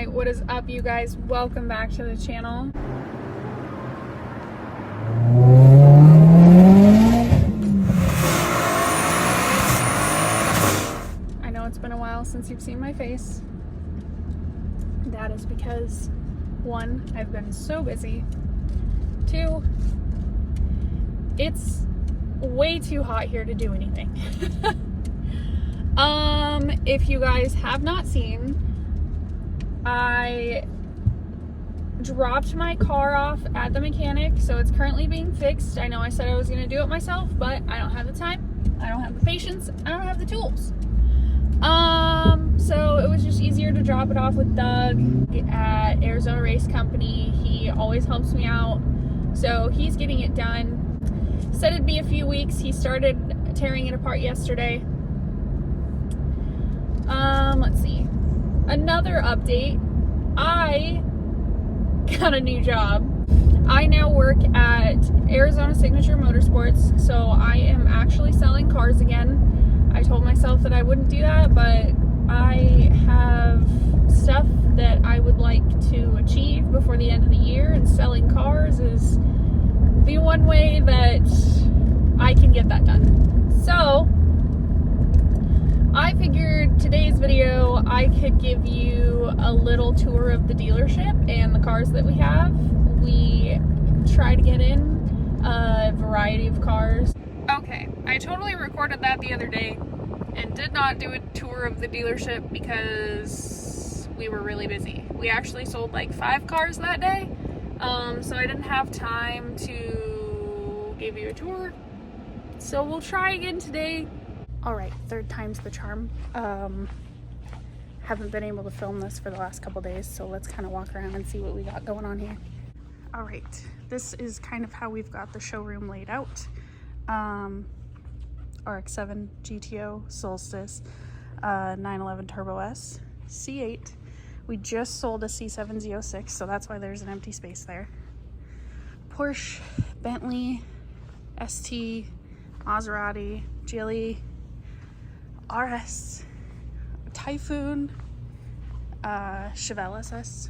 Alright, what is up, you guys? Welcome back to the channel. I know it's been a while since you've seen my face. That is because, one, I've been so busy. Two, it's way too hot here to do anything. If you guys have not seen, I dropped my car off at the mechanic, so it's currently being fixed. I know I said I was going to do it myself, but I don't have the time, I don't have the patience, I don't have the tools. So it was just easier to drop it off with Doug at Arizona Race Company. He always helps me out, so he's getting it done. Said it'd be a few weeks. He started tearing it apart yesterday. Let's see. Another update. I got a new job. I now work at Arizona Signature Motorsports, so I am actually selling cars again. I told myself that I wouldn't do that, but I have stuff that I would like to achieve before the end of the year, and selling cars is the one way that I can get that done. So I figured today's video I could give you a little tour of the dealership and the cars that we have. We try to get in a variety of cars. Okay, I totally recorded that the other day and did not do a tour of the dealership because we were really busy. We actually sold like 5 cars that day, so I didn't have time to give you a tour. So we'll try again today. Alright, third time's the charm. Haven't been able to film this for the last couple days, so let's kind of walk around and see what we got going on here. Alright, this is kind of how we've got the showroom laid out. RX-7 GTO, Solstice, 911 Turbo S, C8. We just sold a C7 Z06, so that's why there's an empty space there. Porsche, Bentley, ST, Maserati, GLE, RS, Typhoon, Chevelle SS.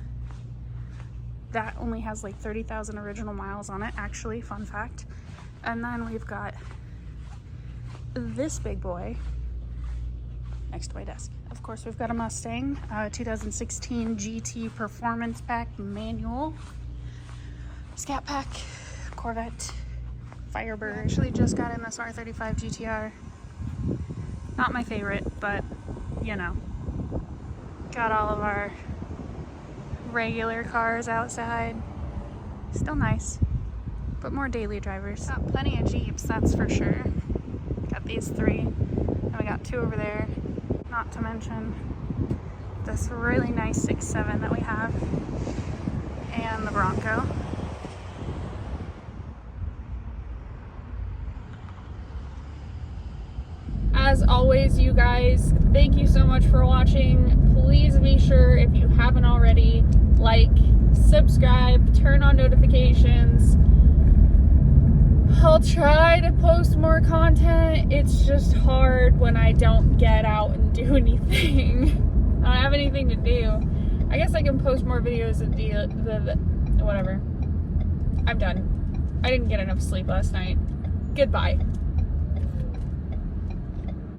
That only has like 30,000 original miles on it, actually, fun fact. And then we've got this big boy next to my desk. Of course, we've got a Mustang, 2016 GT Performance Pack manual, Scat Pack, Corvette, Firebird. I actually just got in this R35 GTR. Not my favorite, but you know, got all of our regular cars outside. Still nice, but more daily drivers. Got plenty of Jeeps, that's for sure. Got these 3, and we got 2 over there. Not to mention this really nice 6.7 that we have, and the Bronco. As always, you guys, thank you so much for watching. Please be sure, if you haven't already, like, subscribe, turn on notifications. I'll try to post more content. It's just hard when I don't get out and do anything. I don't have anything to do. I guess I can post more videos of whatever. I'm done. I didn't get enough sleep last night. Goodbye.